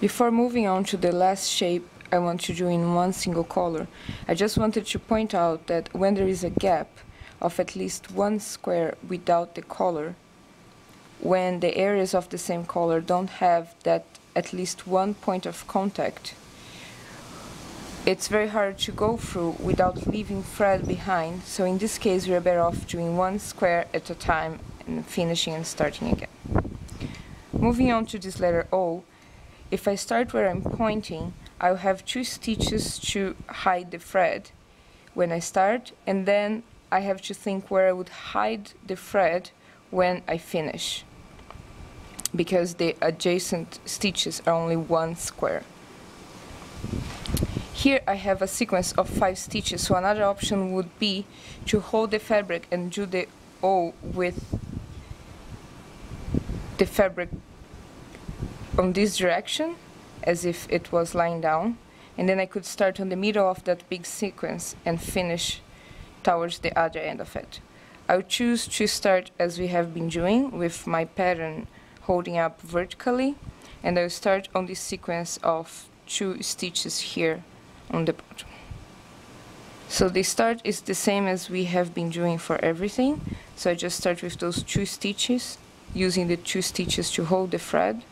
Before moving on to the last shape I want to do in one single color, I just wanted to point out that when there is a gap of at least one square without the color, when the areas of the same color don't have that at least one point of contact, it's very hard to go through without leaving thread behind. So in this case, we are better off doing one square at a time and finishing and starting again. Moving on to this letter O, if I start where I'm pointing, I'll have 2 stitches to hide the thread when I start, and then I have to think where I would hide the thread when I finish, because the adjacent stitches are only 1 square. Here I have a sequence of 5 stitches, so another option would be to hold the fabric and do the O with the fabric on this direction, as if it was lying down, and then I could start on the middle of that big sequence and finish towards the other end of it. I'll choose to start as we have been doing, with my pattern holding up vertically, and I'll start on this sequence of 2 stitches here on the bottom. So the start is the same as we have been doing for everything, so I just start with those 2 stitches, using the 2 stitches to hold the thread.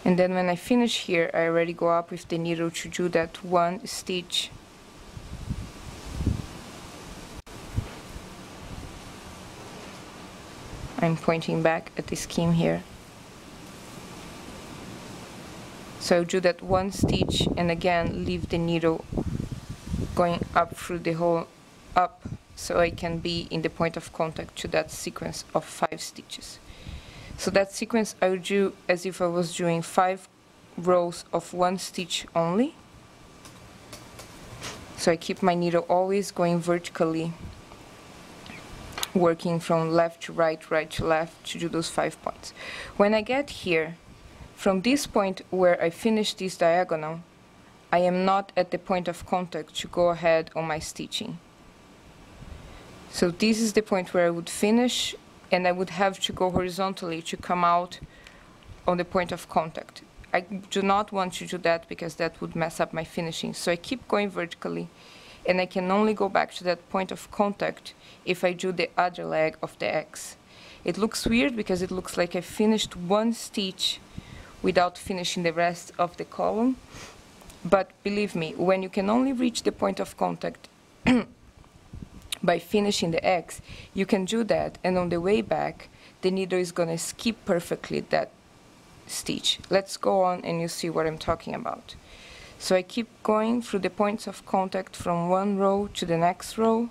And then when I finish here, I already go up with the needle to do that 1 stitch. I'm pointing back at the scheme here. So I'll do that 1 stitch and again leave the needle going up through the hole up, so I can be in the point of contact to that sequence of 5 stitches. So that sequence I would do as if I was doing 5 rows of 1 stitch only. So I keep my needle always going vertically, working from left to right, right to left to do those 5 points. When I get here, from this point where I finish this diagonal, I am not at the point of contact to go ahead on my stitching. So this is the point where I would finish, and I would have to go horizontally to come out on the point of contact. I do not want to do that because that would mess up my finishing. So I keep going vertically, and I can only go back to that point of contact if I do the other leg of the X. It looks weird because it looks like I finished 1 stitch without finishing the rest of the column. But believe me, when you can only reach the point of contact by finishing the X, you can do that, and on the way back, the needle is going to skip perfectly that stitch. Let's go on and you see what I'm talking about. So I keep going through the points of contact from one row to the next row.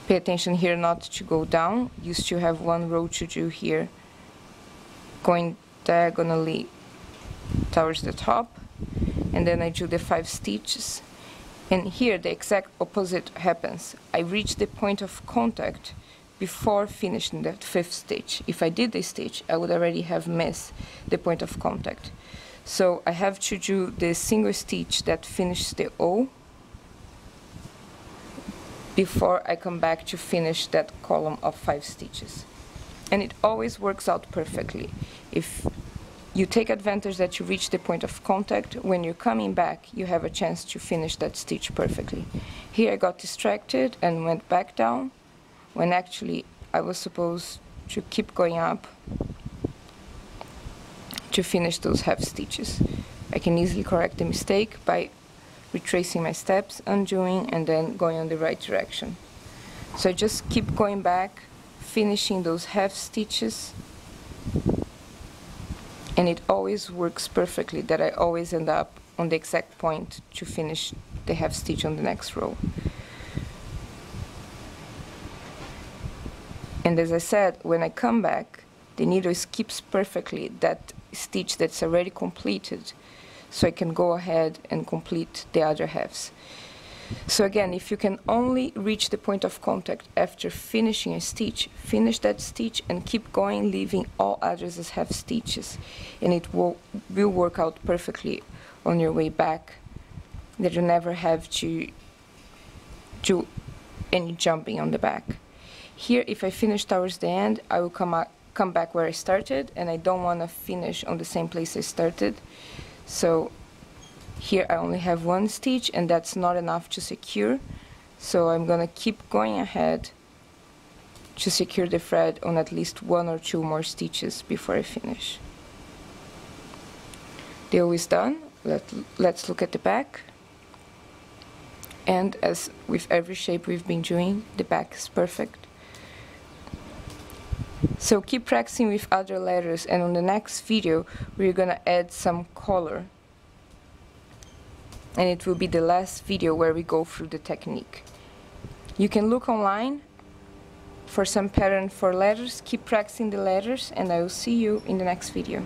Pay attention here not to go down. You still have 1 row to do here, going diagonally towards the top, and then I do the 5 stitches. And here the exact opposite happens. I reach the point of contact before finishing that 5th stitch. If I did this stitch, I would already have missed the point of contact. So I have to do the single stitch that finishes the O before I come back to finish that column of 5 stitches. And it always works out perfectly. If you take advantage that you reach the point of contact, when you're coming back, you have a chance to finish that stitch perfectly. Here I got distracted and went back down, when actually I was supposed to keep going up to finish those half stitches. I can easily correct the mistake by retracing my steps, undoing, and then going on the right direction. So I just keep going back, finishing those half stitches, and it always works perfectly that I always end up on the exact point to finish the half stitch on the next row. And as I said, when I come back, the needle skips perfectly that stitch that's already completed, so I can go ahead and complete the other halves. So again, if you can only reach the point of contact after finishing a stitch, finish that stitch and keep going, leaving all others as half stitches, and it will work out perfectly on your way back, that you never have to do any jumping on the back. Here, if I finish towards the end, I will come back where I started, and I don't want to finish on the same place I started. So here I only have one stitch, and that's not enough to secure. So I'm going to keep going ahead to secure the thread on at least 1 or 2 more stitches before I finish. The O is done. Let's look at the back. And as with every shape we've been doing, the back is perfect. So keep practicing with other letters, and on the next video we're gonna add some color. And it will be the last video where we go through the technique. You can look online for some pattern for letters. Keep practicing the letters, and I will see you in the next video.